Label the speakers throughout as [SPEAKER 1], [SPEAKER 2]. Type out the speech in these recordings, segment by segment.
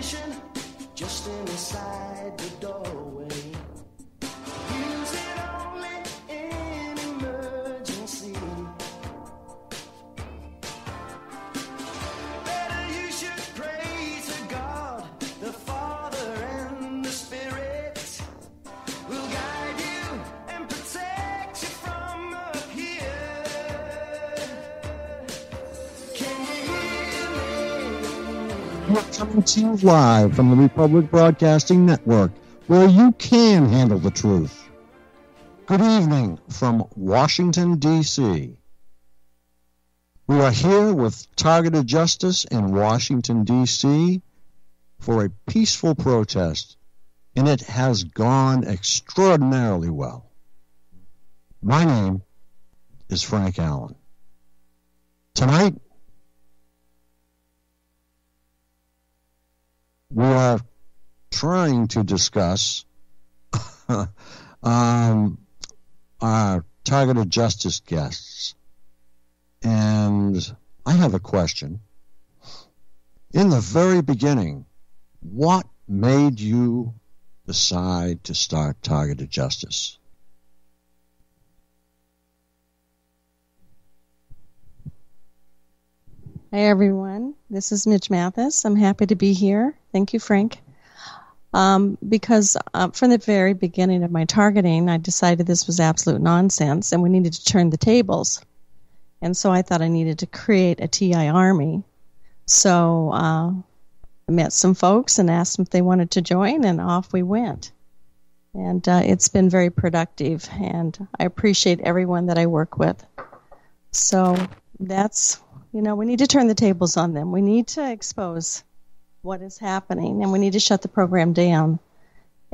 [SPEAKER 1] ammunition just inside the doorway. Use it only in emergency. Better you should pray to God, the Father and the Spirit will guide you and protect you from up here. Can you hear me?
[SPEAKER 2] We're coming to you live from the Republic Broadcasting Network, where you can handle the truth. Good evening from Washington, D.C. We are here with Targeted Justice in Washington, D.C. for a peaceful protest, and it has gone extraordinarily well. My name is Frank Allen. Tonight, we are trying to discuss our Targeted Justice guests. And I have a question. In the very beginning, what made you decide to start Targeted Justice?
[SPEAKER 3] Hi, everyone. This is Midge Mathis. I'm happy to be here. Thank you, Frank. Because from the very beginning of my targeting, I decided this was absolute nonsense and we needed to turn the tables. And so I thought I needed to create a TI army. So I met some folks and asked them if they wanted to join, and off we went. And it's been very productive, and I appreciate everyone that I work with. So that's, we need to turn the tables on them. We need to expose what is happening, and we need to shut the program down.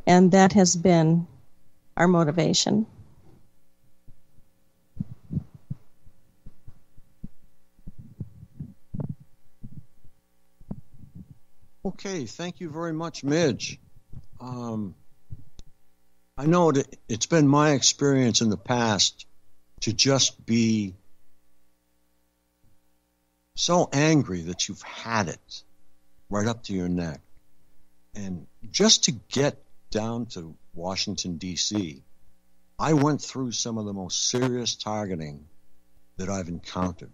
[SPEAKER 3] And that has been our motivation.
[SPEAKER 2] Okay, thank you very much, Midge. I know that it's been my experience in the past to just be so angry that you've had it right up to your neck. And just to get down to Washington, D.C., I went through some of the most serious targeting that I've encountered,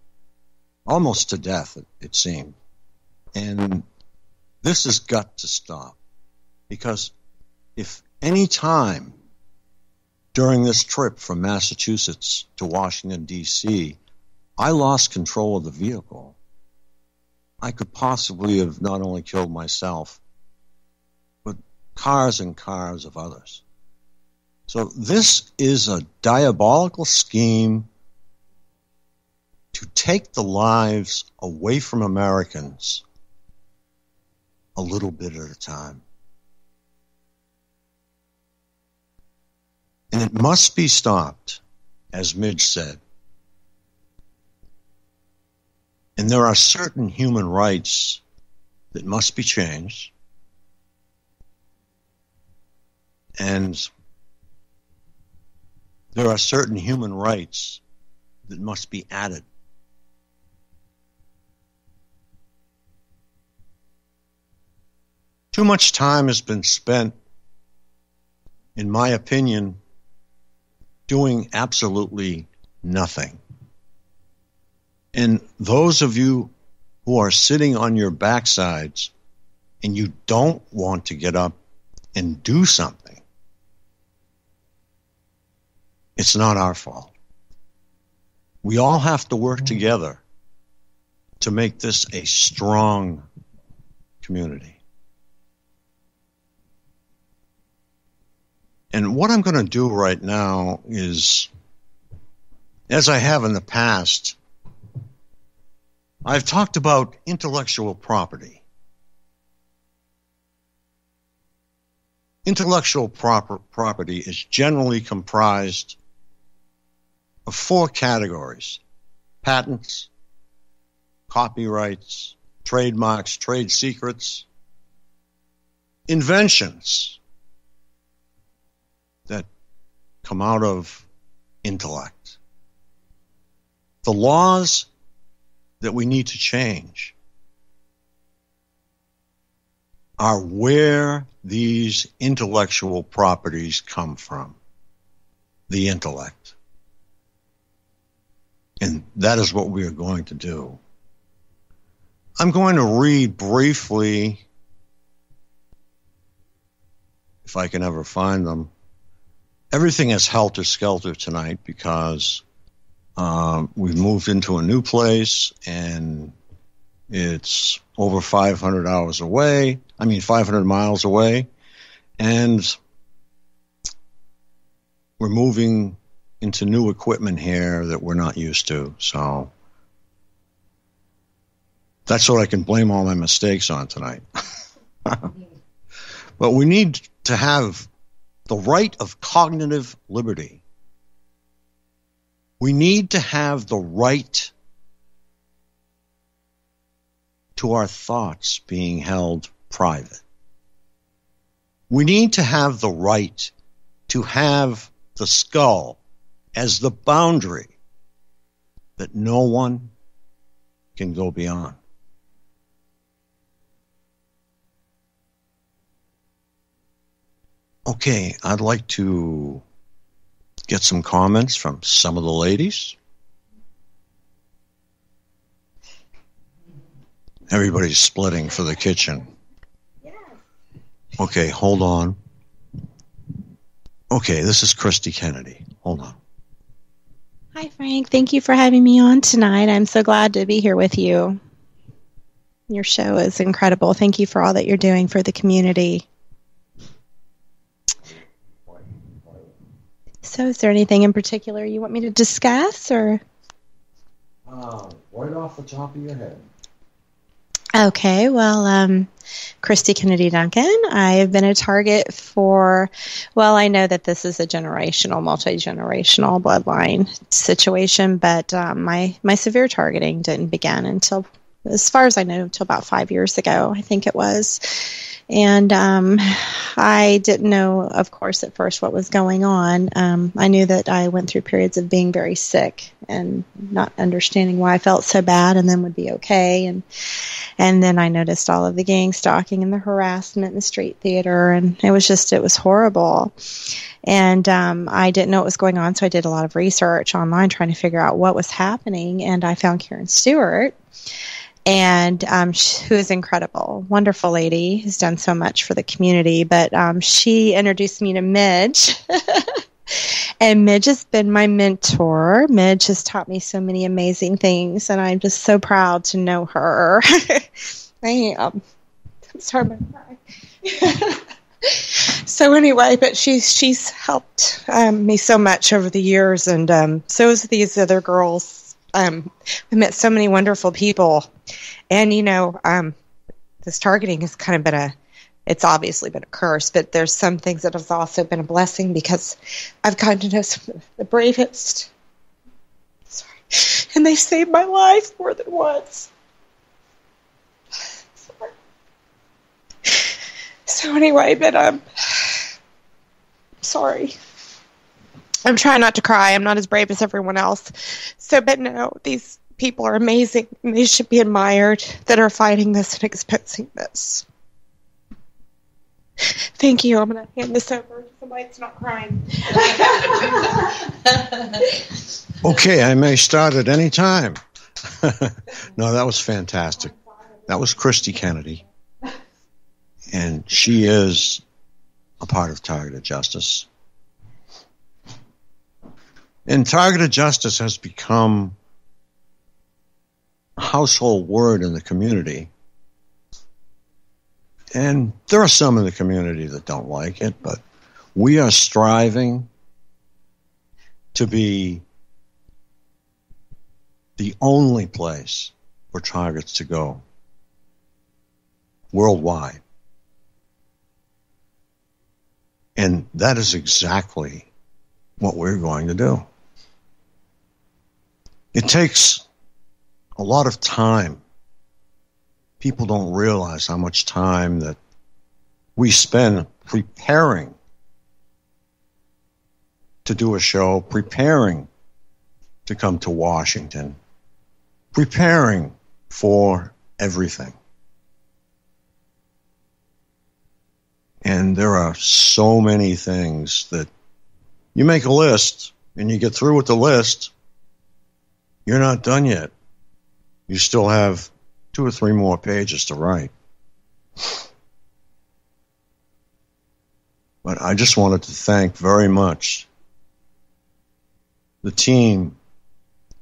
[SPEAKER 2] almost to death, it seemed. And this has got to stop, because if any time during this trip from Massachusetts to Washington, D.C., I lost control of the vehicle, I could possibly have not only killed myself, but cars and cars of others. So this is a diabolical scheme to take the lives away from Americans a little bit at a time. And it must be stopped, as Midge said. And there are certain human rights that must be changed. And there are certain human rights that must be added. Too much time has been spent, in my opinion, doing absolutely nothing. And those of you who are sitting on your backsides and you don't want to get up and do something, it's not our fault. We all have to work together to make this a strong community. And what I'm going to do right now is, as I have in the past, I've talked about intellectual property. Intellectual property is generally comprised of four categories: patents, copyrights, trademarks, trade secrets, inventions that come out of intellect. The laws that we need to change are where these intellectual properties come from. The intellect. And that is what we are going to do. I'm going to read briefly, if I can ever find them. Everything is helter-skelter tonight because we've moved into a new place and it's over 500 miles away, and we're moving into new equipment here that we're not used to. So that's what I can blame all my mistakes on tonight. But we need to have the right of cognitive liberty. We need to have the right to our thoughts being held private. We need to have the right to have the skull as the boundary that no one can go beyond. Okay, I'd like to get some comments from some of the ladies. Everybody's splitting for the kitchen. Okay, hold on. Okay, this is Christy Kennedy. Hold on.
[SPEAKER 4] Hi, Frank. Thank you for having me on tonight. I'm so glad to be here with you. Your show is incredible. Thank you for all that you're doing for the community. So is there anything in particular you want me to discuss, or?
[SPEAKER 2] Right off the top of your head.
[SPEAKER 4] Okay, well, Christy Kennedy Duncan. I have been a target for, well, I know that this is a generational, multi-generational bloodline situation, but my severe targeting didn't begin until, as far as I know, until about 5 years ago, I think it was. And I didn't know, of course, at first what was going on. I knew that I went through periods of being very sick and not understanding why I felt so bad and then would be okay. And then I noticed all of the gang stalking and the harassment in the street theater, and it was horrible. And I didn't know what was going on, so I did a lot of research online trying to figure out what was happening, and I found Karen Stewart, and who is incredible, wonderful lady, who's done so much for the community. But she introduced me to Midge, and Midge has been my mentor. Midge has taught me so many amazing things, and I'm just so proud to know her. I am. I'm sorry about that. So anyway, but she's helped me so much over the years, and so has these other girls. I met so many wonderful people, and this targeting has kind of been it's obviously been a curse, but there's some things that have also been a blessing because I've gotten to know some of the bravest. Sorry. And they saved my life more than once. Sorry. So anyway, but sorry. I'm trying not to cry. I'm not as brave as everyone else. So, but no, these people are amazing, and they should be admired that are fighting this and exposing this. Thank you. I'm going to hand this over to somebody that's not crying.
[SPEAKER 2] Okay, I may start at any time. No, that was fantastic. That was Christy Kennedy. And she is a part of Targeted Justice. And Targeted Justice has become a household word in the community. And there are some in the community that don't like it, but we are striving to be the only place for targets to go worldwide. And that is exactly what we're going to do. It takes a lot of time. People don't realize how much time that we spend preparing to do a show, preparing to come to Washington, preparing for everything. And there are so many things that you make a list and you get through with the list. You're not done yet. You still have 2 or 3 more pages to write. But I just wanted to thank very much the team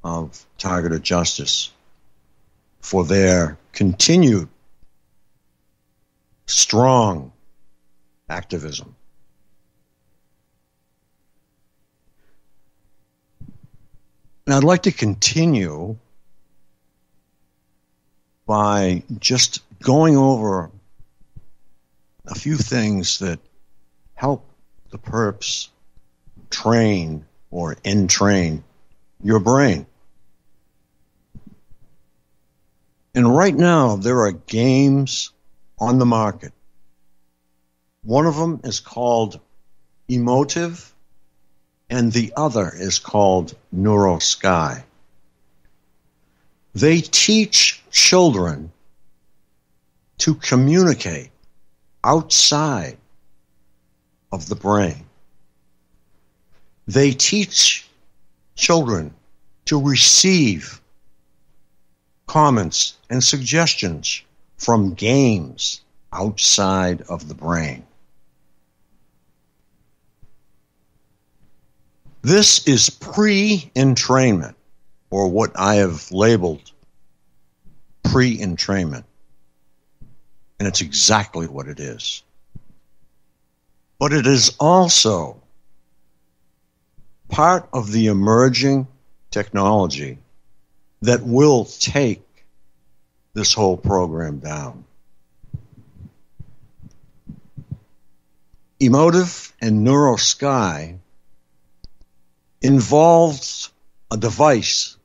[SPEAKER 2] of Targeted Justice for their continued strong activism. And I'd like to continue by just going over a few things that help the perps train or entrain your brain. And right now, there are games on the market. One of them is called Emotive, and the other is called NeuroSky. They teach children to communicate outside of the brain. They teach children to receive comments and suggestions from games outside of the brain. This is pre-entrainment, or what I have labeled pre-entrainment. And it's exactly what it is. But it is also part of the emerging technology that will take this whole program down. Emotive and NeuroSky involves a device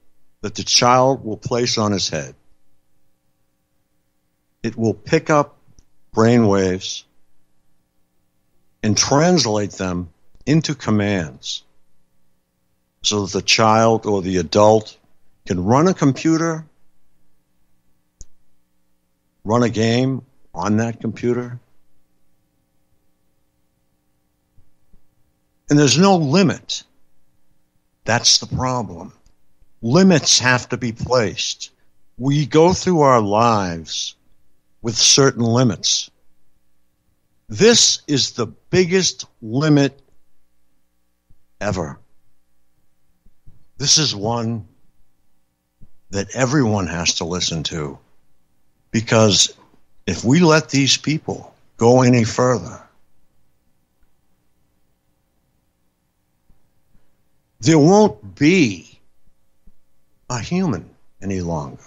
[SPEAKER 2] that the child will place on his head. It will pick up brain waves and translate them into commands so that the child or the adult can run a computer, run a game on that computer. And there's no limit. That's the problem. Limits have to be placed. We go through our lives with certain limits. This is the biggest limit ever. This is one that everyone has to listen to, because if we let these people go any further, there won't be a human any longer.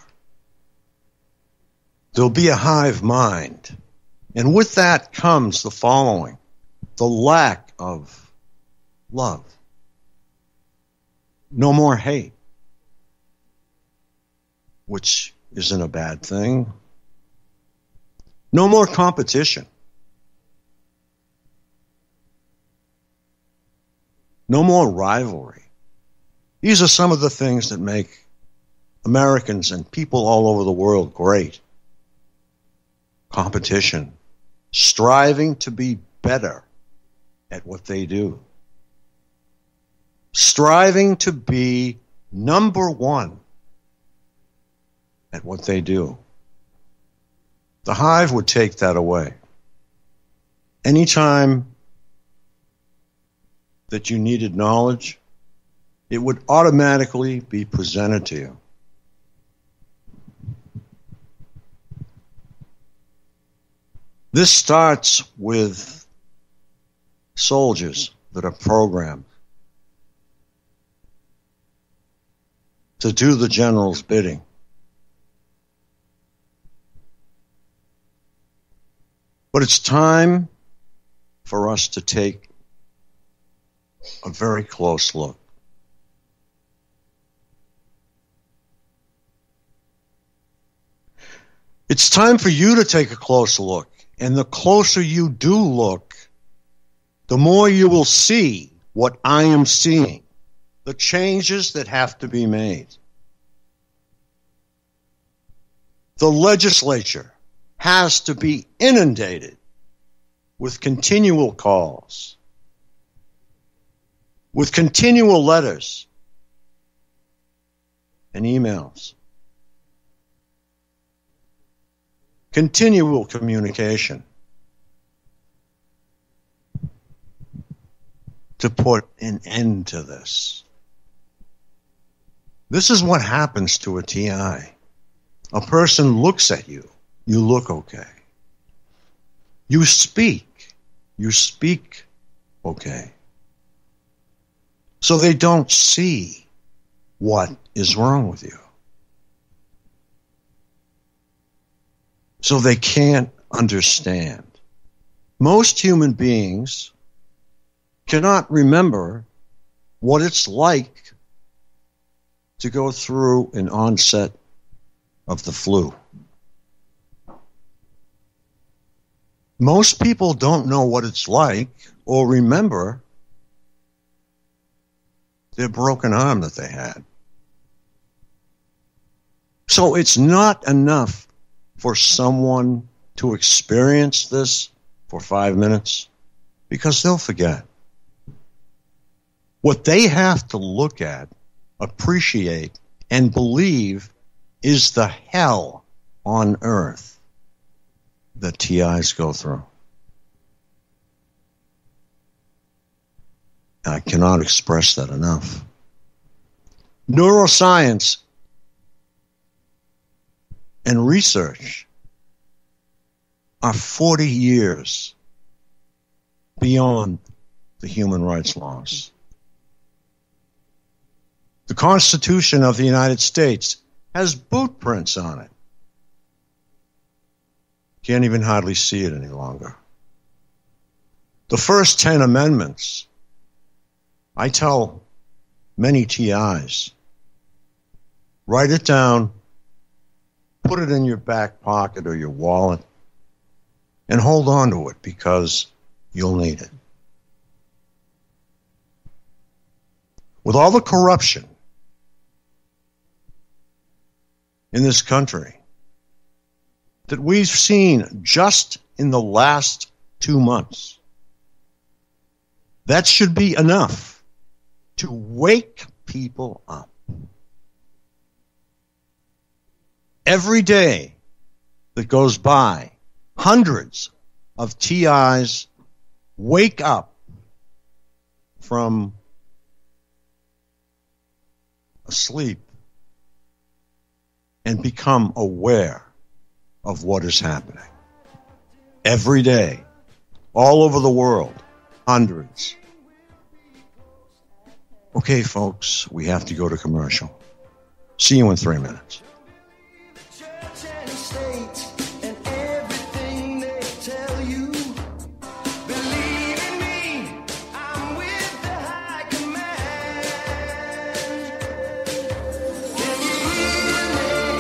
[SPEAKER 2] There'll be a hive mind. And with that comes the following: the lack of love. No more hate, which isn't a bad thing. No more competition. No more rivalry. These are some of the things that make Americans and people all over the world great. Competition. Striving to be better at what they do. Striving to be number one at what they do. The hive would take that away. Anytime that you needed knowledge, it would automatically be presented to you. This starts with soldiers that are programmed to do the general's bidding. But it's time for us to take a very close look. It's time for you to take a close look. And the closer you do look, the more you will see what I am seeing, the changes that have to be made. The legislature has to be inundated with continual calls, with continual letters and emails, continual communication to put an end to this. This is what happens to a TI. A person looks at you. You look okay. You speak okay. So they don't see what is wrong with you. So they can't understand. Most human beings cannot remember what it's like to go through an onset of the flu. Most people don't know what it's like or remember their broken arm that they had. So it's not enough for someone to experience this for 5 minutes because they'll forget. What they have to look at, appreciate, and believe is the hell on earth that TIs go through. I cannot express that enough. Neuroscience and research are 40 years beyond the human rights laws. The Constitution of the United States has boot prints on it. Can't even hardly see it any longer. The first 10 amendments, I tell many TIs, write it down, put it in your back pocket or your wallet, and hold on to it because you'll need it. With all the corruption in this country that we've seen just in the last 2 months, that should be enough to wake people up. Every day that goes by, hundreds of TIs wake up from asleep and become aware of what is happening. Every day, all over the world, hundreds. Okay, folks, we have to go to commercial. See you in 3 minutes.
[SPEAKER 1] Church and state and everything they tell you. Believe in me, I'm with the high command. Can you hear me?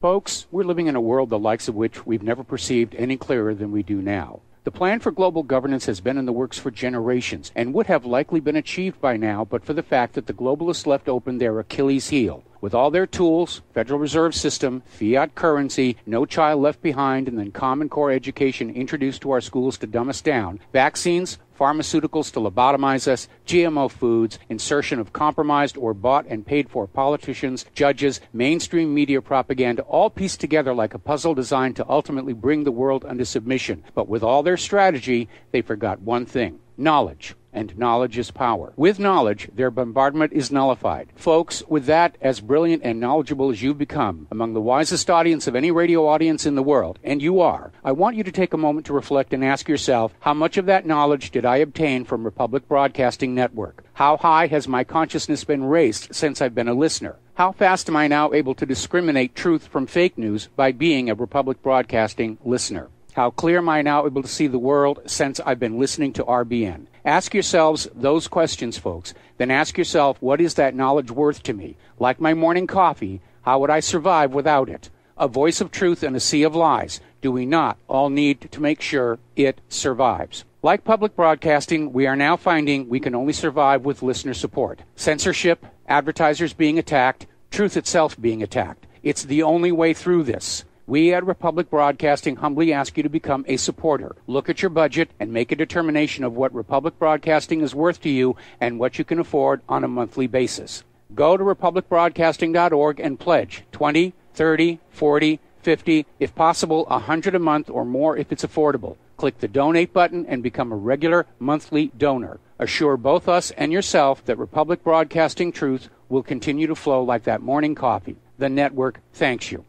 [SPEAKER 5] Folks, we're living in a world the likes of which we've never perceived any clearer than we do now. The plan for global governance has been in the works for generations and would have likely been achieved by now but for the fact that the globalists left open their Achilles heel. With all their tools, Federal Reserve System, fiat currency, no child left behind, and then Common Core education introduced to our schools to dumb us down, vaccines, pharmaceuticals to lobotomize us, GMO foods, insertion of compromised or bought and paid for politicians, judges, mainstream media propaganda, all pieced together like a puzzle designed to ultimately bring the world under submission. But with all their strategy, they forgot one thing: knowledge. And knowledge is power. With knowledge, their bombardment is nullified. Folks, with that, as brilliant and knowledgeable as you've become, among the wisest audience of any radio audience in the world, and you are, I want you to take a moment to reflect and ask yourself, how much of that knowledge did I obtain from Republic Broadcasting Network? How high has my consciousness been raised since I've been a listener? How fast am I now able to discriminate truth from fake news by being a Republic Broadcasting listener? How clear am I now able to see the world since I've been listening to RBN? Ask yourselves those questions, folks. Then ask yourself, what is that knowledge worth to me? Like my morning coffee, how would I survive without it? A voice of truth in a sea of lies. Do we not all need to make sure it survives? Like public broadcasting, we are now finding we can only survive with listener support. Censorship, advertisers being attacked, truth itself being attacked. It's the only way through this. We at Republic Broadcasting humbly ask you to become a supporter. Look at your budget and make a determination of what Republic Broadcasting is worth to you and what you can afford on a monthly basis. Go to republicbroadcasting.org and pledge $20, $30, $40, $50, if possible, $100 a month or more if it's affordable. Click the donate button and become a regular monthly donor. Assure both us and yourself that Republic Broadcasting truth will continue to flow like that morning coffee. The network thanks you.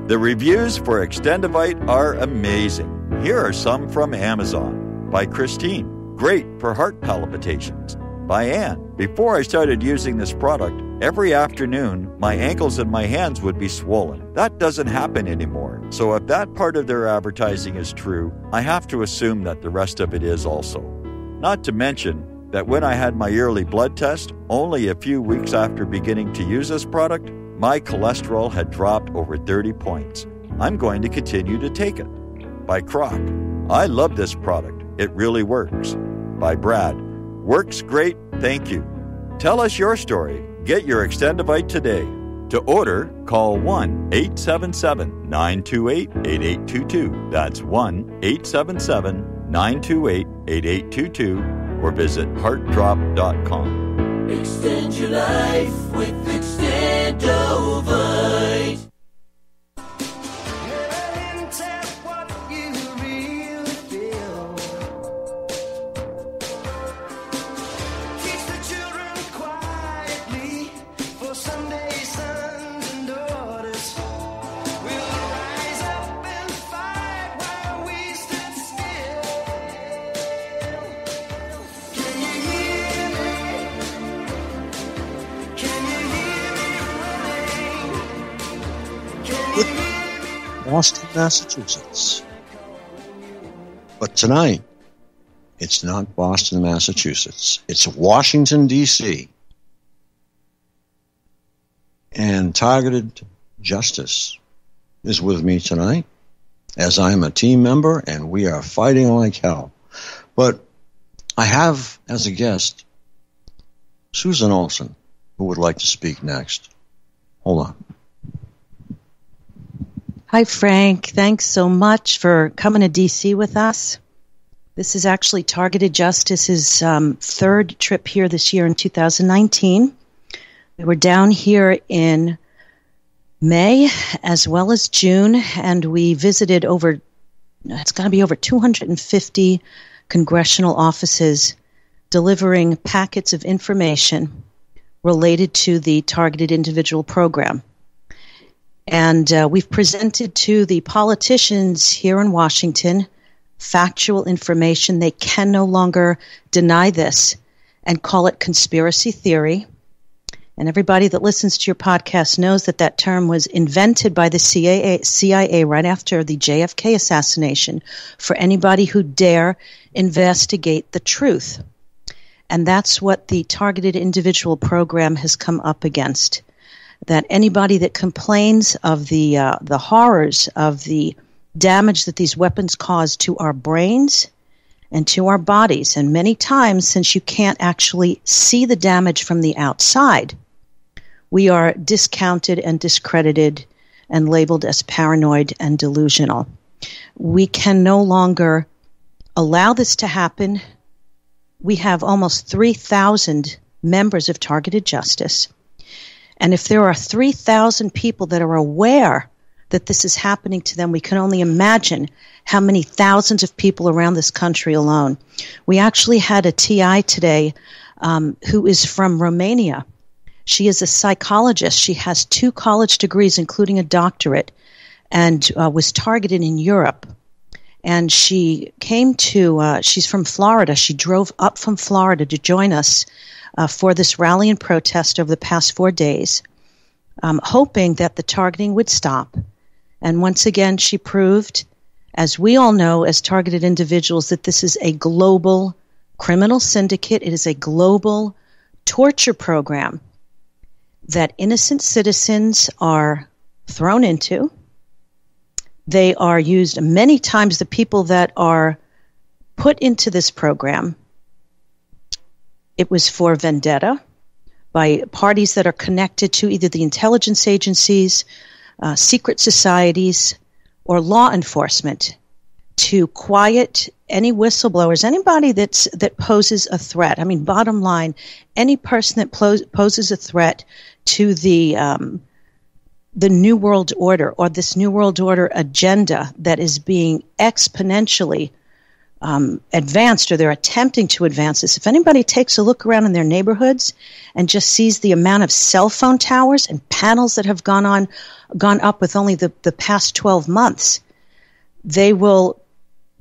[SPEAKER 6] The reviews for Extendivite are amazing. Here are some from Amazon. By Christine, great for heart palpitations. By Anne, before I started using this product, every afternoon my ankles and my hands would be swollen. That doesn't happen anymore. So if that part of their advertising is true, I have to assume that the rest of it is also. Not to mention that when I had my yearly blood test, only a few weeks after beginning to use this product, my cholesterol had dropped over 30 points. I'm going to continue to take it. By Croc, I love this product. It really works. By Brad, works great, thank you. Tell us your story. Get your Extendivite today. To order, call 1-877-928-8822. That's 1-877-928-8822. Or visit heartdrop.com.
[SPEAKER 1] Extend your life with Extendovite.
[SPEAKER 2] Boston, Massachusetts. But tonight, it's not Boston, Massachusetts. It's Washington, D.C. And Targeted Justice is with me tonight, as I am a team member, and we are fighting like hell. But I have, as a guest, Susan Olson, who would like to speak next. Hold on.
[SPEAKER 7] Hi, Frank. Thanks so much for coming to D.C. with us. This is actually Targeted Justice's third trip here this year in 2019. We were down here in May as well as June, and we visited it's got to be over 250 congressional offices delivering packets of information related to the Targeted Individual Program. And we've presented to the politicians here in Washington factual information. They can no longer deny this and call it conspiracy theory. And everybody that listens to your podcast knows that that term was invented by the CIA right after the JFK assassination for anybody who dare investigate the truth. And that's what the Targeted Individual Program has come up against. That anybody that complains of the horrors of the damage that these weapons cause to our brains and to our bodies, and many times, since you can't actually see the damage from the outside, we are discounted and discredited and labeled as paranoid and delusional. We can no longer allow this to happen. We have almost 3,000 members of Targeted Justice. And if there are 3,000 people that are aware that this is happening to them, we can only imagine how many thousands of people around this country alone. We actually had a TI today who is from Romania. She is a psychologist. She has 2 college degrees, including a doctorate, and was targeted in Europe. And she came to, she's from Florida. She drove up from Florida to join us for this rally and protest over the past 4 days, hoping that the targeting would stop. And once again, she proved, as we all know as targeted individuals, that this is a global criminal syndicate. It is a global torture program that innocent citizens are thrown into. They are used many times. The people that are put into this program, it was for vendetta by parties that are connected to either the intelligence agencies, secret societies, or law enforcement to quiet any whistleblowers, anybody that poses a threat. I mean, bottom line, any person that poses a threat to the New World Order or this New World Order agenda that is being exponentially advanced, or they're attempting to advance this. If anybody takes a look around in their neighborhoods and just sees the amount of cell phone towers and panels that have gone up with only the past 12 months, they will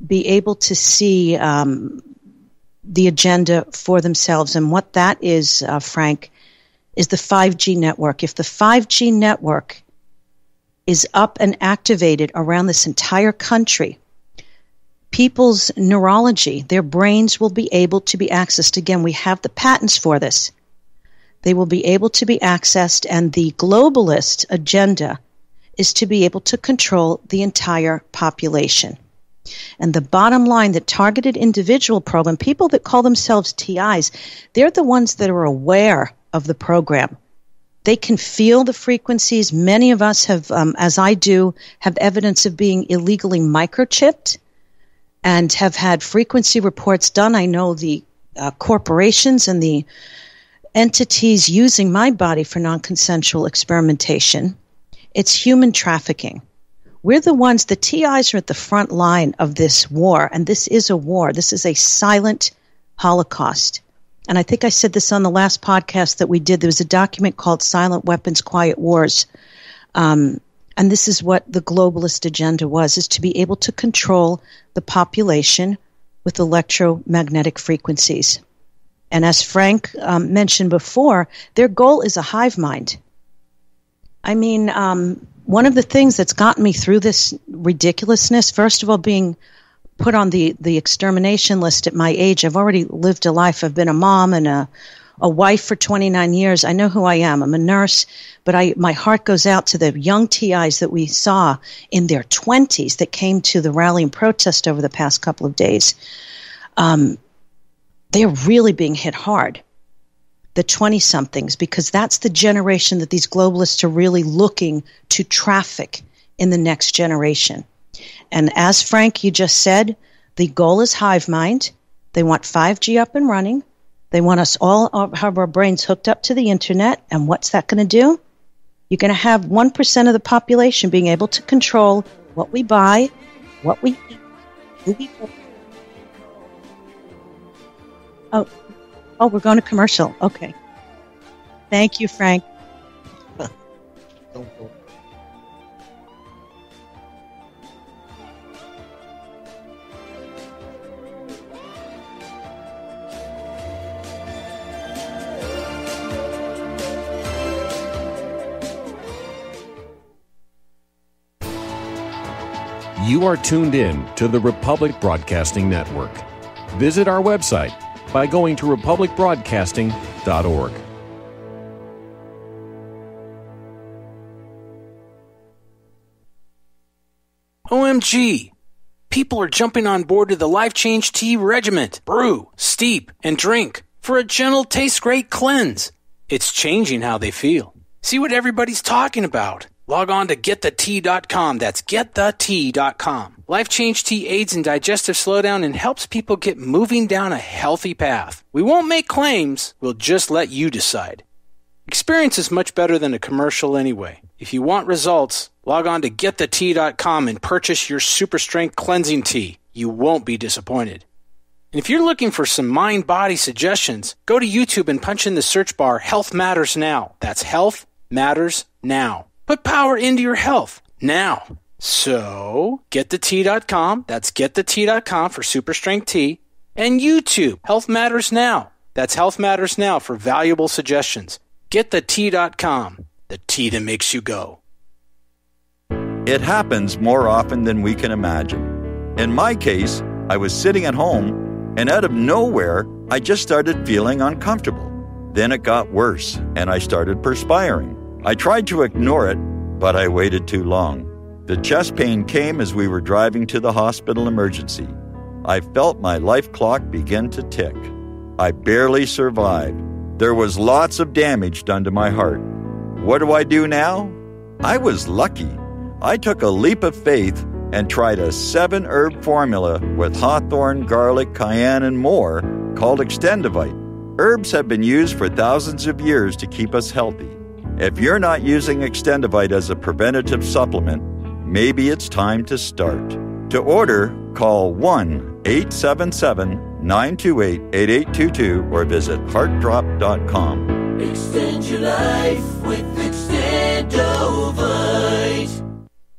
[SPEAKER 7] be able to see the agenda for themselves. And what that is, Frank, is the 5G network. If the 5G network is up and activated around this entire country, people's neurology, their brains will be able to be accessed. Again, we have the patents for this. They will be able to be accessed, and the globalist agenda is to be able to control the entire population. And the bottom line, the targeted individual program, people that call themselves TIs, they're the ones that are aware of the program. They can feel the frequencies. Many of us have, as I do, have evidence of being illegally microchipped and have had frequency reports done. I know the corporations and the entities using my body for non-consensual experimentation. It's human trafficking. We're the ones, the TIs are at the front line of this war, and this is a war. This is a silent Holocaust. And I think I said this on the last podcast that we did. There was a document called Silent Weapons, Quiet Wars. And this is what the globalist agenda was, is to be able to control the population with electromagnetic frequencies. And as Frank mentioned before, their goal is a hive mind. I mean, one of the things that's gotten me through this ridiculousness, first of all, being put on the extermination list at my age. I've already lived a life. I've been a mom and a wife for 29 years. I know who I am. I'm a nurse, but my heart goes out to the young TIs that we saw in their 20s that came to the rally and protest over the past couple of days. They're really being hit hard, the 20-somethings, because that's the generation that these globalists are really looking to traffic in the next generation. And as Frank, you just said, the goal is hive mind. They want 5G up and running. They want us all have our brains hooked up to the internet. And what's that going to do? You're going to have 1% of the population being able to control what we buy, what we eat, who we go. Oh, we're going to commercial. Okay. Thank you, Frank.
[SPEAKER 8] You are tuned in to the Republic Broadcasting Network. Visit our website by going to republicbroadcasting.org.
[SPEAKER 9] OMG! People are jumping on board to the Life Change Tea Regiment. Brew, steep, and drink for a gentle, taste-great cleanse. It's changing how they feel. See what everybody's talking about. Log on to getthetea.com. That's getthetea.com. Life Change Tea aids in digestive slowdown and helps people get moving down a healthy path. We won't make claims. We'll just let you decide. Experience is much better than a commercial anyway. If you want results, log on to getthetea.com and purchase your super strength cleansing tea. You won't be disappointed. And if you're looking for some mind-body suggestions, go to YouTube and punch in the search bar Health Matters Now. That's Health Matters Now. Put power into your health now. So, getthetea.com. That's getthetea.com for super strength tea. And YouTube, Health Matters Now. That's Health Matters Now for valuable suggestions. Getthetea.com. The tea that makes you go.
[SPEAKER 6] It happens more often than we can imagine. In my case, I was sitting at home, and out of nowhere, I just started feeling uncomfortable. Then it got worse, and I started perspiring. I tried to ignore it, but I waited too long. The chest pain came as we were driving to the hospital emergency. I felt my life clock begin to tick. I barely survived. There was lots of damage done to my heart. What do I do now? I was lucky. I took a leap of faith and tried a 7-herb formula with hawthorn, garlic, cayenne, and more called Extendivite. Herbs have been used for thousands of years to keep us healthy. If you're not using Extendivite as a preventative supplement, maybe it's time to start. To order, call 1-877-928-8822 or visit heartdrop.com.
[SPEAKER 1] Extend your life with Extendovite.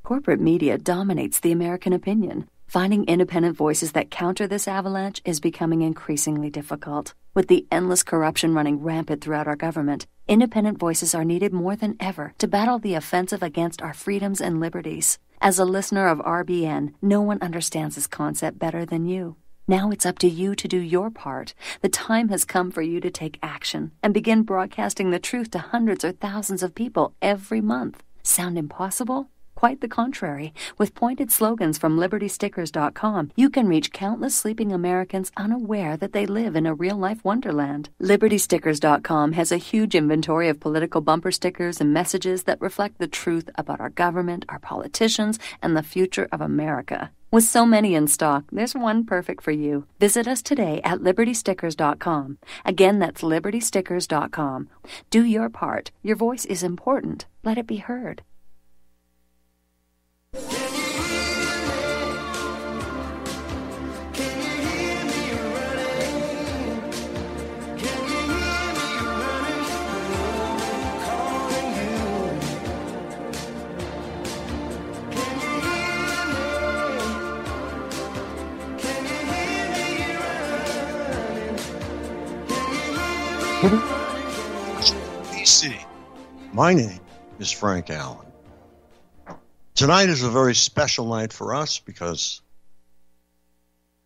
[SPEAKER 10] Corporate media dominates the American opinion. Finding independent voices that counter this avalanche is becoming increasingly difficult. With the endless corruption running rampant throughout our government, independent voices are needed more than ever to battle the offensive against our freedoms and liberties. As a listener of RBN, no one understands this concept better than you. Now it's up to you to do your part. The time has come for you to take action and begin broadcasting the truth to hundreds or thousands of people every month. Sound impossible? Quite the contrary. With pointed slogans from LibertyStickers.com, you can reach countless sleeping Americans unaware that they live in a real-life wonderland. LibertyStickers.com has a huge inventory of political bumper stickers and messages that reflect the truth about our government, our politicians, and the future of America. With so many in stock, there's one perfect for you. Visit us today at LibertyStickers.com. Again, that's LibertyStickers.com. Do your part. Your voice is important. Let it be heard.
[SPEAKER 2] DC. My name is Frank Allen. Tonight is a very special night for us because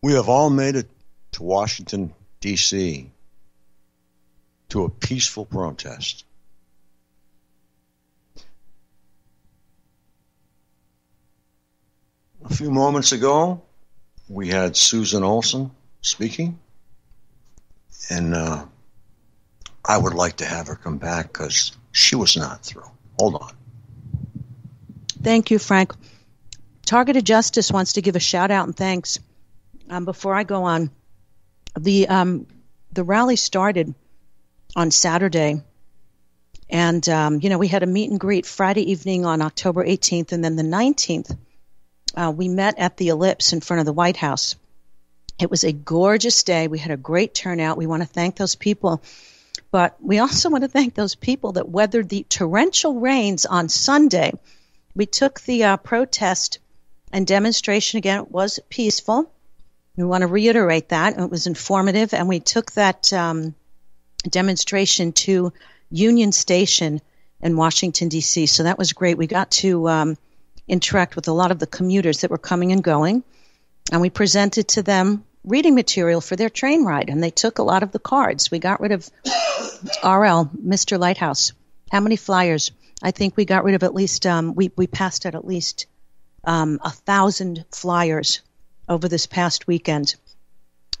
[SPEAKER 2] we have all made it to Washington, D.C. to a peaceful protest. A few moments ago, we had Susan Olson speaking, and I would like to have her come back because she was not through. Hold on.
[SPEAKER 7] Thank you, Frank. Targeted Justice wants to give a shout out and thanks. Before I go on, the rally started on Saturday, and we had a meet and greet Friday evening on October 18th, and then the 19th, we met at the Ellipse in front of the White House. It was a gorgeous day. We had a great turnout. We want to thank those people, but we also want to thank those people that weathered the torrential rains on Sunday. We took the protest and demonstration, again, it was peaceful. We want to reiterate that. It was informative, and we took that demonstration to Union Station in Washington, D.C., so that was great. We got to interact with a lot of the commuters that were coming and going, and we presented to them reading material for their train ride, and they took a lot of the cards. We got rid of RL, Mr. Lighthouse. How many flyers? I think we got rid of at least, we passed out at least 1,000 flyers over this past weekend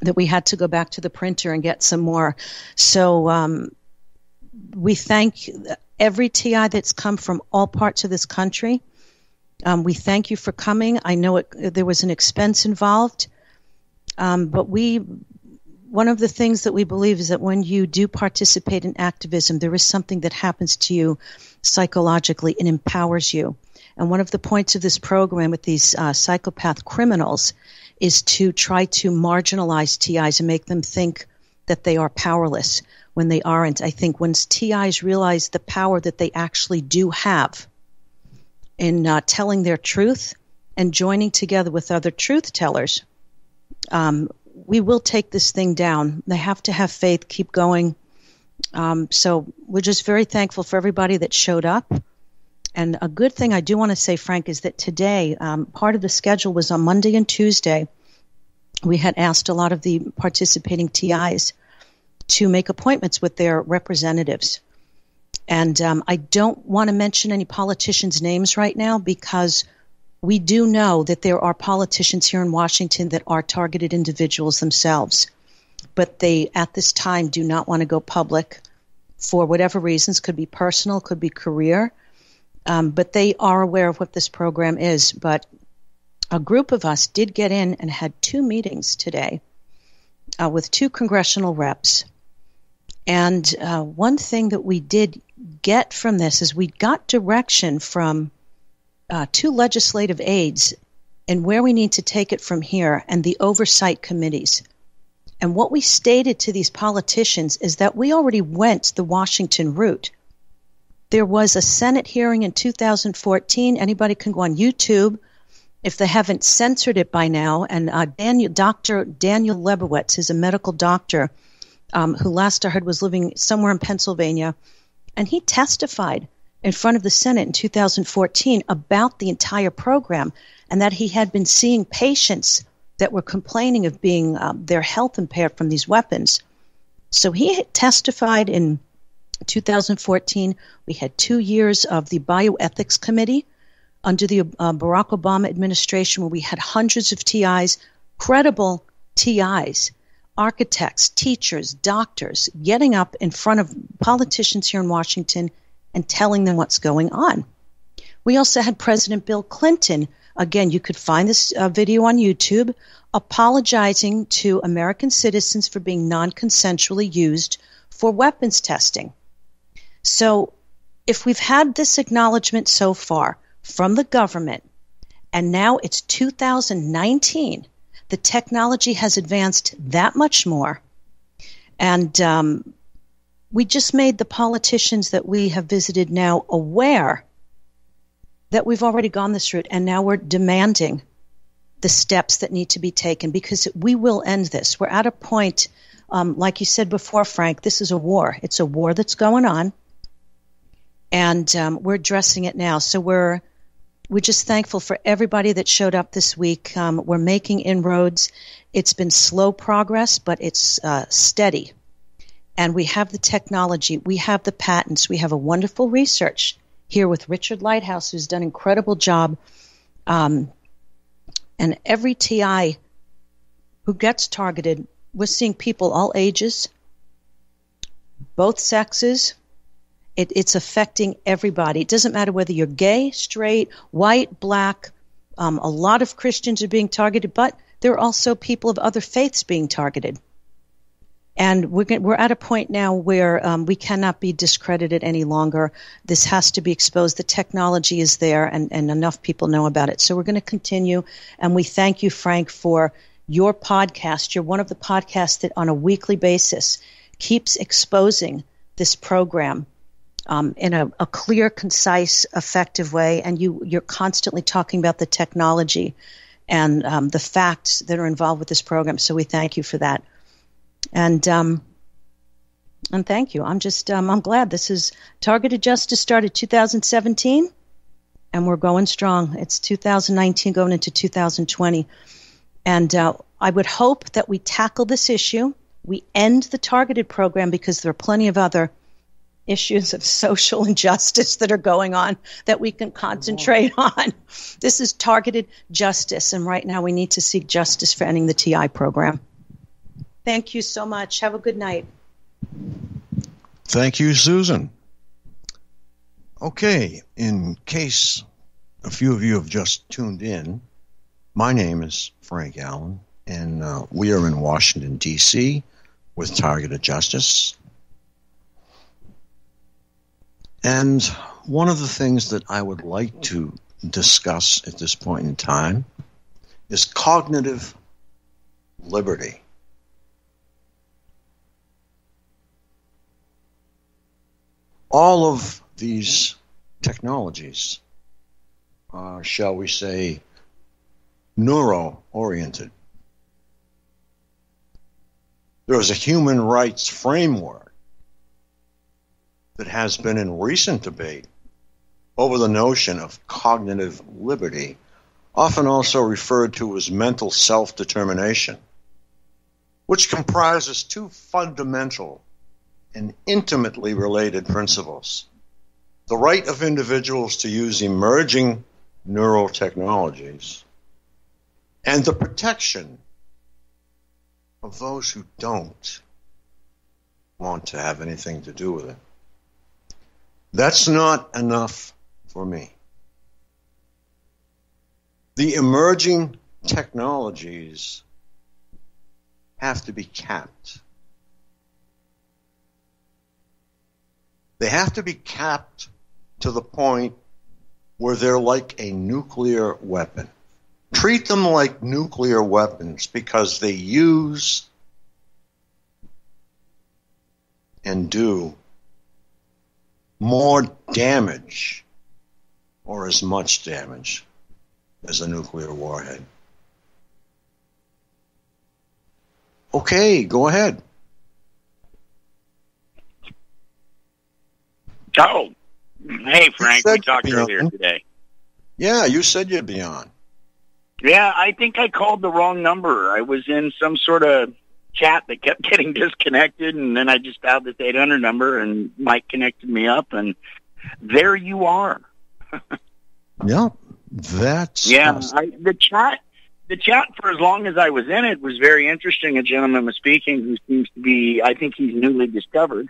[SPEAKER 7] that we had to go back to the printer and get some more. So we thank every TI that's come from all parts of this country. We thank you for coming. I know there was an expense involved, but one of the things that we believe is that when you do participate in activism, there is something that happens to you psychologically. It empowers you. And one of the points of this program with these psychopath criminals is to try to marginalize TIs and make them think that they are powerless when they aren't. I think once TIs realize the power that they actually do have in telling their truth and joining together with other truth tellers, we will take this thing down. They have to have faith, keep going. So we're just very thankful for everybody that showed up. And a good thing I do want to say, Frank, is that today, part of the schedule was on Monday and Tuesday. We had asked a lot of the participating TIs to make appointments with their representatives. And I don't want to mention any politicians' names right now because we do know that there are politicians here in Washington that are targeted individuals themselves. But they, at this time, do not want to go public for whatever reasons. Could be personal, could be career. but they are aware of what this program is. But a group of us did get in and had 2 meetings today with 2 congressional reps. And one thing that we did get from this is we got direction from 2 legislative aides and where we need to take it from here, and the oversight committees. And what we stated to these politicians is that we already went the Washington route. There was a Senate hearing in 2014. Anybody can go on YouTube if they haven't censored it by now. And Dr. Daniel Lebowitz is a medical doctor who last I heard was living somewhere in Pennsylvania. And he testified in front of the Senate in 2014 about the entire program, and that he had been seeing patients that were complaining of being their health impaired from these weapons. So he testified in 2014. We had 2 years of the Bioethics Committee under the Barack Obama administration, where we had hundreds of TIs, credible TIs, architects, teachers, doctors, getting up in front of politicians here in Washington and telling them what's going on. We also had President Bill Clinton. Again, you could find this video on YouTube, apologizing to American citizens for being non-consensually used for weapons testing. So if we've had this acknowledgement so far from the government, and now it's 2019, the technology has advanced that much more. And we just made the politicians that we have visited now aware that we've already gone this route, and now we're demanding the steps that need to be taken, because we will end this. We're at a point, like you said before, Frank, this is a war. It's a war that's going on, and we're addressing it now. So we're just thankful for everybody that showed up this week. We're making inroads. It's been slow progress, but it's steady. And we have the technology. We have the patents. We have a wonderful research here with Richard Lighthouse, who's done an incredible job. And every TI who gets targeted, we're seeing people all ages, both sexes. It's affecting everybody. It doesn't matter whether you're gay, straight, white, black. A lot of Christians are being targeted, but there are also people of other faiths being targeted. And we're at a point now where we cannot be discredited any longer. This has to be exposed. The technology is there, and enough people know about it. So we're going to continue, and we thank you, Frank, for your podcast. You're one of the podcasts that on a weekly basis keeps exposing this program in a clear, concise, effective way. And you're constantly talking about the technology and the facts that are involved with this program. So we thank you for that. And thank you. I'm glad. This is Targeted Justice started 2017, and we're going strong. It's 2019 going into 2020. And I would hope that we tackle this issue. We end the targeted program, because there are plenty of other issues of social injustice that are going on that we can concentrate on. This is targeted justice, and right now we need to seek justice for ending the TI program. Thank you so much. Have a good night.
[SPEAKER 2] Thank you, Susan. Okay, in case a few of you have just tuned in, my name is Frank Allen, and we are in Washington, D.C. with Targeted Justice. And one of the things that I would like to discuss at this point in time is cognitive liberty. All of these technologies are, shall we say, neuro-oriented. There is a human rights framework that has been in recent debate over the notion of cognitive liberty, often also referred to as mental self-determination, which comprises 2 fundamental and intimately related principles: the right of individuals to use emerging neural technologies, and the protection of those who don't want to have anything to do with it. That's not enough for me. The emerging technologies have to be capped. They have to be capped to the point where they're like a nuclear weapon. Treat them like nuclear weapons because they use and do more damage or as much damage as a nuclear warhead. Okay, go ahead.
[SPEAKER 11] Oh, hey, Frank, we talked earlier today.
[SPEAKER 2] Yeah, you said you'd be on.
[SPEAKER 11] Yeah, I think I called the wrong number. I was in some sort of chat that kept getting disconnected, and then I just dialed this 800 number, and Mike connected me up, and there you are.
[SPEAKER 2] Yeah, that's...
[SPEAKER 11] Yeah, the chat for as long as I was in it was very interesting. A gentleman was speaking who seems to be, I think he's newly discovered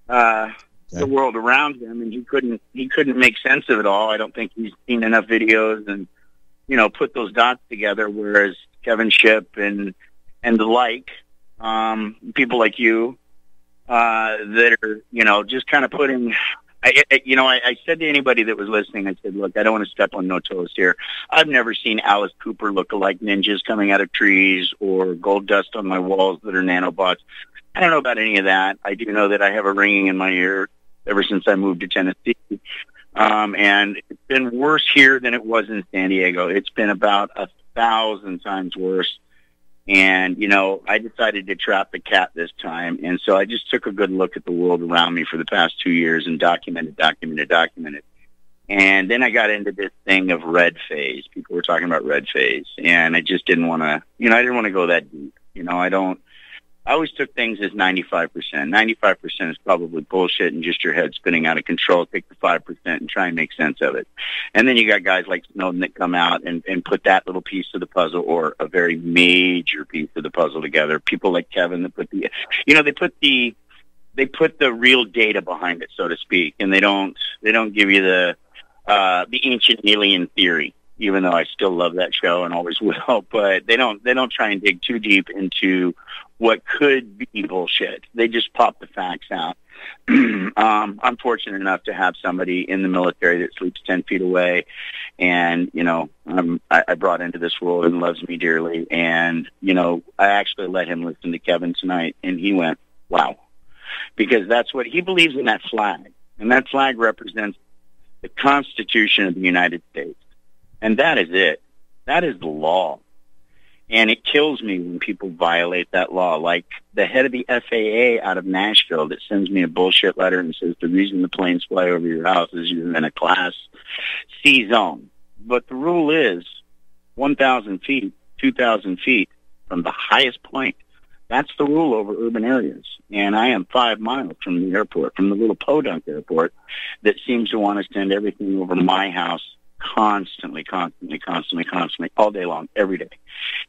[SPEAKER 11] the world around him, and he couldn't make sense of it all. I don't think he's seen enough videos and, you know, put those dots together, whereas Kevin Shipp and the like, people like you, that are, you know, just kind of putting... I said to anybody that was listening, I said, look, I don't want to step on no toes here. I've never seen Alice Cooper look-alike ninjas coming out of trees or gold dust on my walls that are nanobots. I don't know about any of that. I do know that I have a ringing in my ear ever since I moved to Tennessee. And it's been worse here than it was in San Diego. It's been about 1,000 times worse. And, you know, I decided to trap the cat this time. And so I just took a good look at the world around me for the past 2 years and documented. And then I got into this thing of red phase. People were talking about red phase. And I just didn't want to, I didn't want to go that deep. I always took things as 95%. 95% is probably bullshit and just your head spinning out of control. Take the 5% and try and make sense of it. And then you got guys like Snowden that come out and put that little piece of the puzzle or a very major piece of the puzzle together. People like Kevin that put they put the real data behind it, so to speak, and they don't give you the ancient alien theory, even though I still love that show and always will, but they don't try and dig too deep into what could be bullshit. They just pop the facts out. I'm fortunate enough to have somebody in the military that sleeps 10 feet away, and, I brought into this world and loves me dearly, and, I actually let him listen to Kevin tonight, and he went, wow. Because that's what he believes in, that flag. And that flag represents the Constitution of the United States. And that is it. That is the law. And it kills me when people violate that law. Like the head of the FAA out of Nashville that sends me a bullshit letter and says the reason the planes fly over your house is you're in a Class C zone. But the rule is 1,000 feet, 2,000 feet from the highest point. That's the rule over urban areas. And I am 5 miles from the airport, from the little Podunk airport that seems to want to send everything over my house constantly, all day long, every day.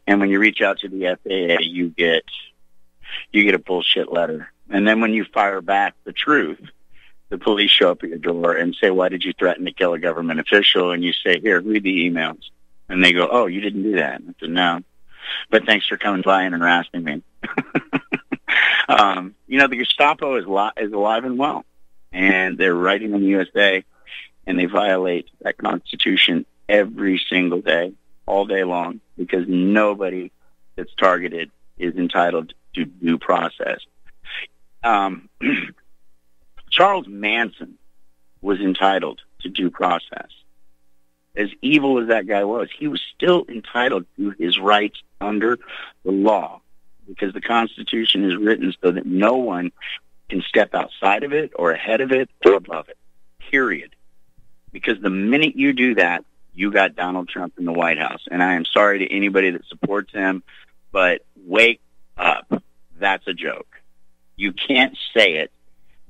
[SPEAKER 11] And when you reach out to the FAA, you get a bullshit letter. And then when you fire back the truth, the police show up at your door and say, why did you threaten to kill a government official? And you say, here, read the emails. And they go, oh, you didn't do that. I said, no. But thanks for coming by and harassing me. The Gestapo is alive and well. And they're writing in the USA. And they violate that Constitution every single day, all day long, because nobody that's targeted is entitled to due process. Charles Manson was entitled to due process. As evil as that guy was, he was still entitled to his rights under the law, because the Constitution is written so that no one can step outside of it or ahead of it or above it, period. Because the minute you do that, you got Donald Trump in the White House. And I am sorry to anybody that supports him, but wake up. That's a joke. You can't say it,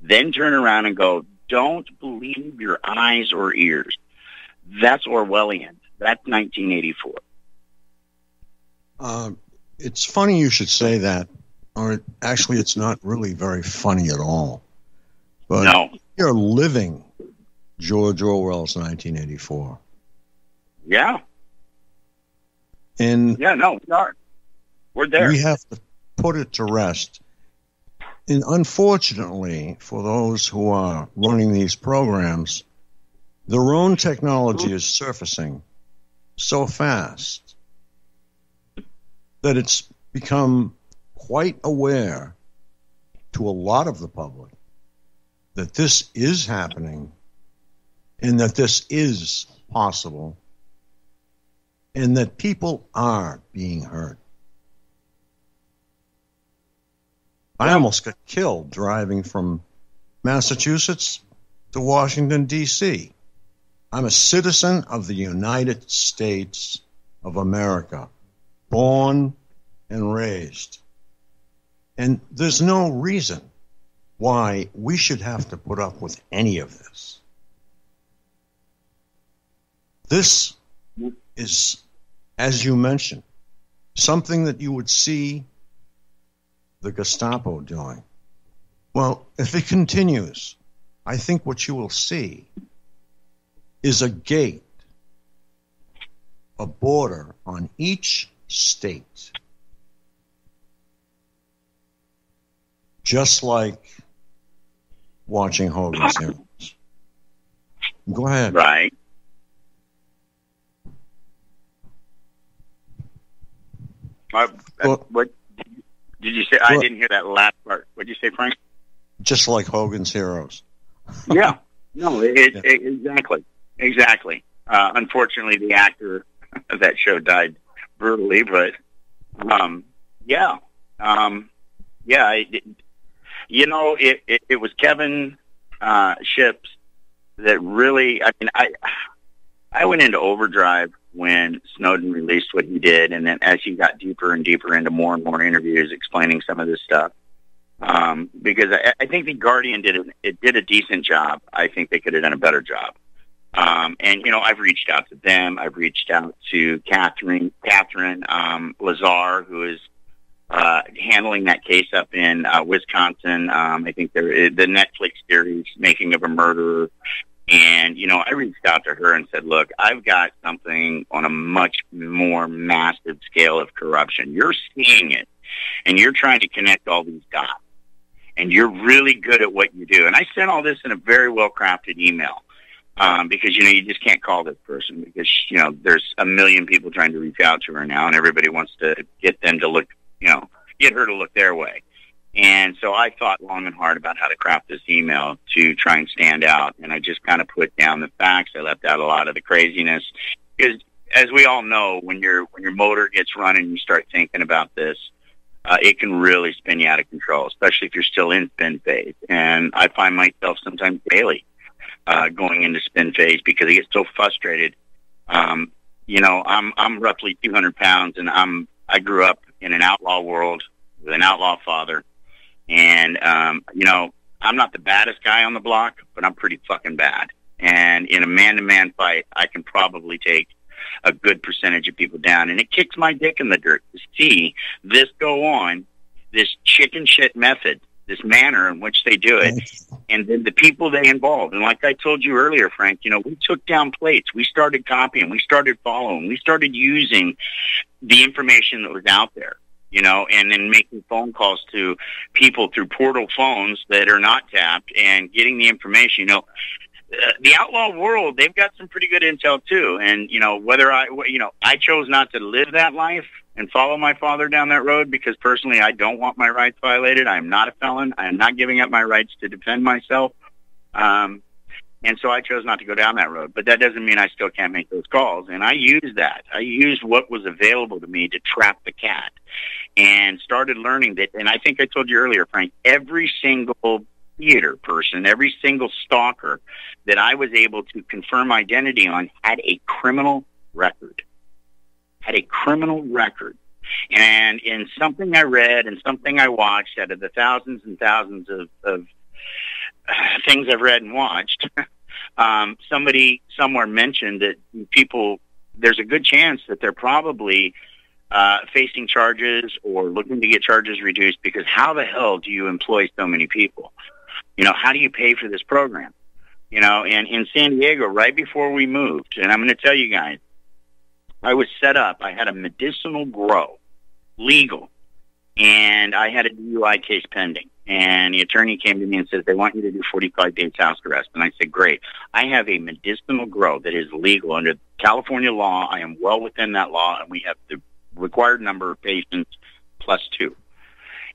[SPEAKER 11] then turn around and go, don't believe your eyes or ears. That's Orwellian. That's 1984.
[SPEAKER 2] It's funny you should say that. Or actually, it's not really very funny at all. But
[SPEAKER 11] no.
[SPEAKER 2] You're living George Orwell's 1984.
[SPEAKER 11] Yeah.
[SPEAKER 2] And
[SPEAKER 11] yeah, no, we are. We're there.
[SPEAKER 2] We have to put it to rest. And unfortunately, for those who are running these programs, their own technology is surfacing so fast that it's become quite aware to a lot of the public that this is happening and that this is possible and that people are being hurt. I almost got killed driving from Massachusetts to Washington, D.C. I'm a citizen of the United States of America, born and raised. And there's no reason why we should have to put up with any of this. This is, as you mentioned, something that you would see the Gestapo doing. Well, if it continues, I think what you will see is a gate, a border on each state. Just like watching Hogan's Heroes. Go ahead.
[SPEAKER 11] Right. What did you say? I didn't hear that last part. What did you say, Frank?
[SPEAKER 2] Just like Hogan's Heroes.
[SPEAKER 11] Yeah. No, exactly. Unfortunately, the actor of that show died brutally, but it was Kevin Ships that really. I mean, I went into overdrive when Snowden released what he did, and then as he got deeper and deeper into more and more interviews explaining some of this stuff, because I think the Guardian did a decent job. I think they could have done a better job. And I've reached out to them. I've reached out to Catherine Lazar, who is handling that case up in Wisconsin. I think the Netflix series Making of a Murderer. And, I reached out to her and said, look, I've got something on a much more massive scale of corruption. You're seeing it, and you're trying to connect all these dots, and you're really good at what you do. And I sent all this in a very well-crafted email because, you just can't call this person because, there's a million people trying to reach out to her now, and everybody wants to get them to look, get her to look their way. And so I thought long and hard about how to craft this email to try and stand out. And I just kind of put down the facts. I left out a lot of the craziness because, as we all know, when your motor gets running, you start thinking about this, it can really spin you out of control, especially if you're still in spin phase. And I find myself sometimes daily going into spin phase because I get so frustrated. I'm roughly 200 pounds, and I grew up in an outlaw world with an outlaw father. And, I'm not the baddest guy on the block, but I'm pretty fucking bad. And in a man-to-man fight, I can probably take a good percentage of people down. And it kicks my dick in the dirt to see this go on, this chicken shit method, this manner in which they do it, and then the people they involve. And like I told you earlier, Frank, we took down plates. We started copying. We started following. We started using the information that was out there. And then making phone calls to people through portal phones that are not tapped and getting the information. The outlaw world, they've got some pretty good intel too. And, whether I chose not to live that life and follow my father down that road because personally I don't want my rights violated. I am not a felon. I am not giving up my rights to defend myself. And so I chose not to go down that road. But that doesn't mean I still can't make those calls. And I used that. I used what was available to me to trap the cat and started learning that. And I think I told you earlier, Frank, every single theater person, every single stalker that I was able to confirm identity on had a criminal record. And in something I read and something I watched out of the thousands and thousands of things I've read and watched, somebody somewhere mentioned that there's a good chance that they're probably facing charges or looking to get charges reduced because how the hell do you employ so many people? How do you pay for this program? You know, and in San Diego, right before we moved, and I'm going to tell you guys, I was set up. I had a medicinal grow, legal, and I had a DUI case pending. And the attorney came to me and said, they want you to do 45 days house arrest. And I said, great. I have a medicinal grow that is legal under California law. I am well within that law, and we have the required number of patients plus 2.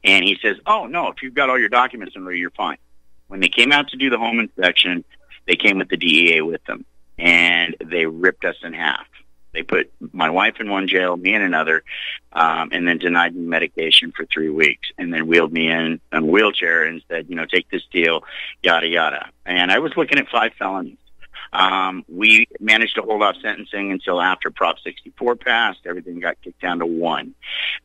[SPEAKER 11] And he says, oh, no, if you've got all your documents in order, you're fine. When they came out to do the home inspection, they came with the DEA with them, and they ripped us in half. They put my wife in one jail, me in another, and then denied me medication for 3 weeks, and then wheeled me in a wheelchair and said, you know, take this deal, yada, yada. And I was looking at 5 felonies. We managed to hold off sentencing until after Prop 64 passed. Everything got kicked down to 1.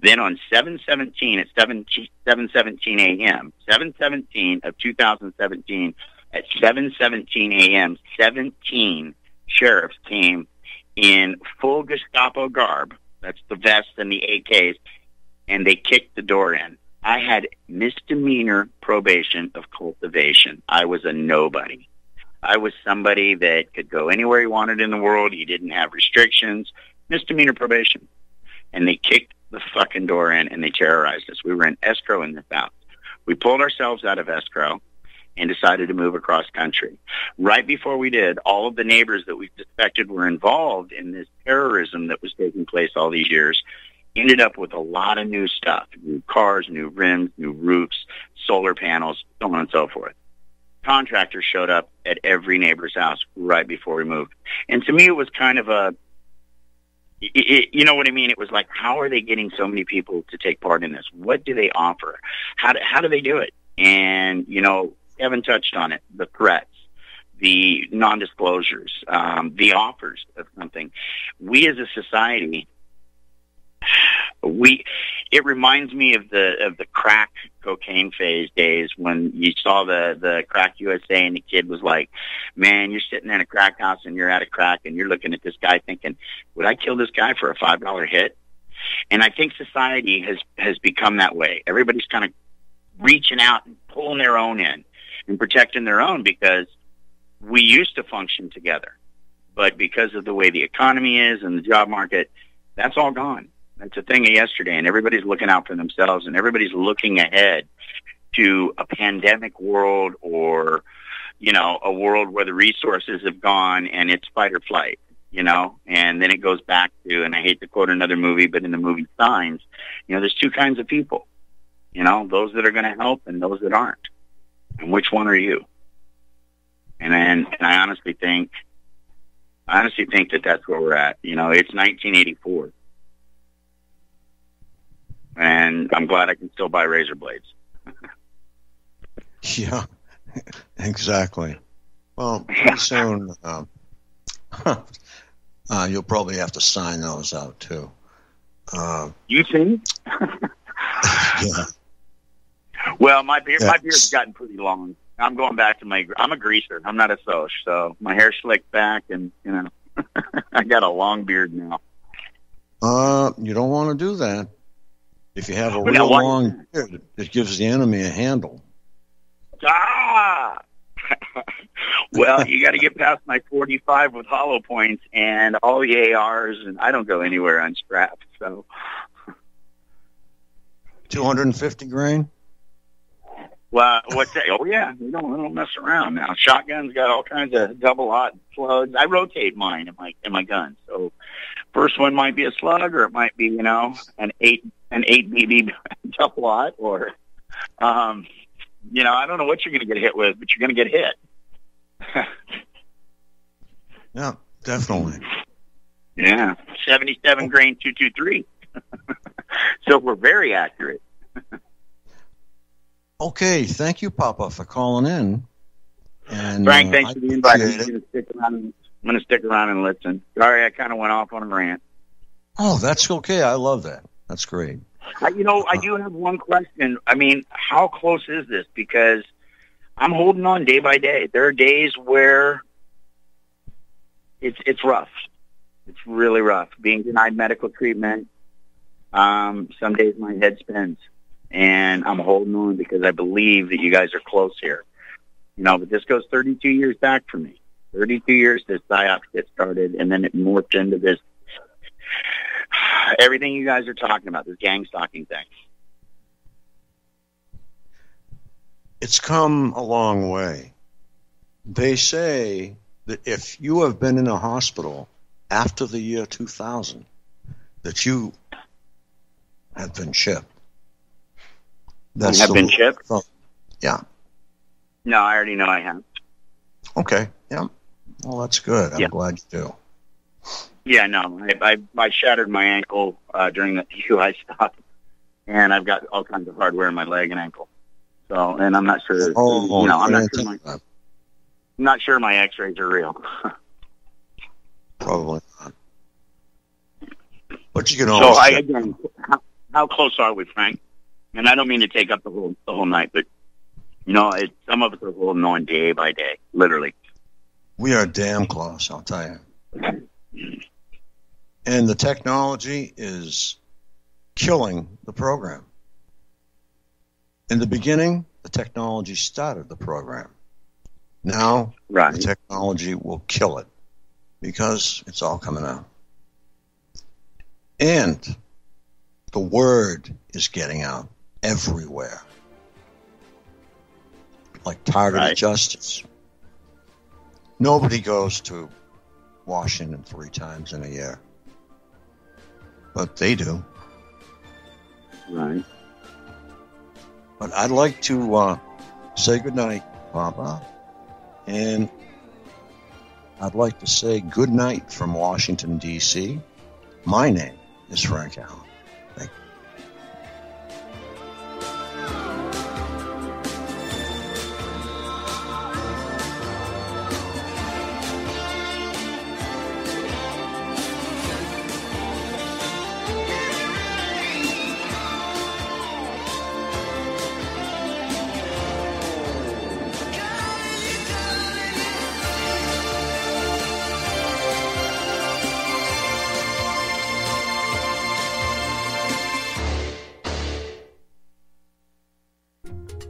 [SPEAKER 11] Then on 7/17 at 7:17 a.m., 7/17 of 2017, at 7:17 a.m., 17 sheriffs came in full Gestapo garb, that's the vest and the AKs, and they kicked the door in. I had misdemeanor probation of cultivation. I was a nobody. I was somebody that could go anywhere he wanted in the world. He didn't have restrictions. Misdemeanor probation. And they kicked the fucking door in, and they terrorized us. We were in escrow in this house. We pulled ourselves out of escrow and decided to move across country. Right before we did, all of the neighbors that we suspected were involved in this terrorism that was taking place all these years ended up with a lot of new stuff, new cars, new rims, new roofs, solar panels, so on and so forth. Contractors showed up at every neighbor's house right before we moved. And to me, it was kind of a, you know what I mean? It was like, how are they getting so many people to take part in this? What do they offer? How do they do it? And, you know, Kevin touched on it, the threats, the non-disclosures, the offers of something. We as a society, it reminds me of the crack cocaine phase days when you saw the Crack USA and the kid was like, man, you're sitting in a crack house and you're at a crack and you're looking at this guy thinking, would I kill this guy for a $5 hit? And I think society has become that way. Everybody's kind of reaching out and pulling their own in and protecting their own, because we used to function together. But because of the way the economy is and the job market, that's all gone. That's a thing of yesterday, and everybody's looking out for themselves, and everybody's looking ahead to a pandemic world, or, you know, a world where the resources have gone and it's fight or flight, you know. And then it goes back to, and I hate to quote another movie, but in the movie Signs, you know, there's 2 kinds of people, you know, those that are going to help and those that aren't. And which one are you? And I honestly think that that's where we're at. You know, it's 1984. And I'm glad I can still buy razor blades.
[SPEAKER 2] Yeah, exactly. Well, pretty soon you'll probably have to sign those out too.
[SPEAKER 11] You think?
[SPEAKER 2] Yeah.
[SPEAKER 11] Well, my beard's gotten pretty long. I'm going back to I'm a greaser. I'm not a soch, so my hair's slicked back, and, you know, I got a long beard now.
[SPEAKER 2] You don't want to do that. If you have a real long beard, it gives the enemy a handle.
[SPEAKER 11] Well, you got to get past my 45 with hollow points and all the ARs, and I don't go anywhere unstrapped. So
[SPEAKER 2] 250 grain.
[SPEAKER 11] Well, what's that? Oh yeah, we don't mess around now. Shotguns got all kinds of double-aught slugs. I rotate mine in my gun. So first one might be a slug, or it might be, you know, an 8 BB double-aught, or you know, I don't know what you're going to get hit with, but you're going to get hit.
[SPEAKER 2] Yeah, definitely.
[SPEAKER 11] Yeah, 77 grain 223. So we're very accurate.
[SPEAKER 2] Okay, thank you, Papa, for calling in. And
[SPEAKER 11] Frank, thanks for the invite. I'm going to stick around and listen. Sorry, I kind of went off on a rant.
[SPEAKER 2] Oh, that's okay. I love that. That's great.
[SPEAKER 11] You know, I do have one question. I mean, how close is this? Because I'm holding on day by day. There are days where it's rough. It's really rough. Being denied medical treatment. Some days my head spins. And I'm holding on because I believe that you guys are close here. But this goes 32 years back for me. 32 years this PSYOPs get started, and then it morphed into this, everything you guys are talking about, this gang stalking thing.
[SPEAKER 2] It's come a long way. They say that if you have been in a hospital after the year 2000, that you have been chipped.
[SPEAKER 11] Have been chipped?
[SPEAKER 2] Yeah.
[SPEAKER 11] No, I already know I have.
[SPEAKER 2] Okay, yeah. Well, that's good. I'm glad you do.
[SPEAKER 11] Yeah, no, I shattered my ankle during the UI stop, and I've got all kinds of hardware in my leg and ankle. So, and I'm not sure. I'm not sure my X-rays are real.
[SPEAKER 2] Probably not. But you can always.
[SPEAKER 11] So, again, how close are we, Frank? And I don't mean to take up the whole night, but some of us are holding on day by day, literally.
[SPEAKER 2] We are damn close, I'll tell you. And the technology is killing the program. In the beginning, the technology started the program. Now, the technology will kill it because it's all coming out. And the word is getting out everywhere. Like targeted justice. Nobody goes to Washington 3 times in a year. But they do.
[SPEAKER 11] Right.
[SPEAKER 2] But I'd like to say goodnight, Papa. And I'd like to say goodnight from Washington, D.C. My name is Frank Allen. Thank you.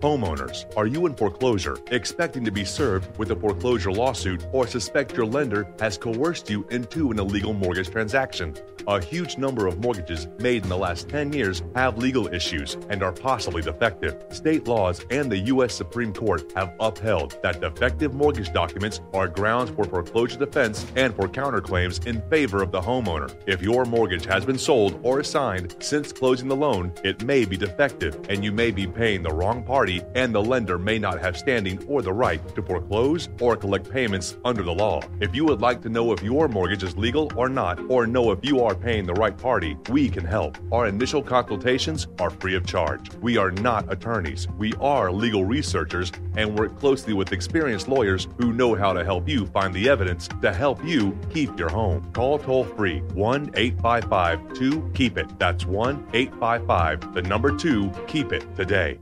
[SPEAKER 12] Homeowners, are you in foreclosure, expecting to be served with a foreclosure lawsuit, or suspect your lender has coerced you into an illegal mortgage transaction? A huge number of mortgages made in the last 10 years have legal issues and are possibly defective. State laws and the U.S. Supreme Court have upheld that defective mortgage documents are grounds for foreclosure defense and for counterclaims in favor of the homeowner. If your mortgage has been sold or assigned since closing the loan, it may be defective and you may be paying the wrong party, and the lender may not have standing or the right to foreclose or collect payments under the law. If you would like to know if your mortgage is legal or not, or know if you are paying the right party, we can help. Our initial consultations are free of charge. We are not attorneys. We are legal researchers and work closely with experienced lawyers who know how to help you find the evidence to help you keep your home. Call toll-free 1-855-2-KEEP-IT. That's 1-855-2-KEEP-IT today.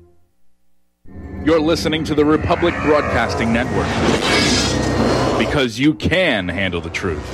[SPEAKER 13] You're listening to the Republic Broadcasting Network, because you can handle the truth.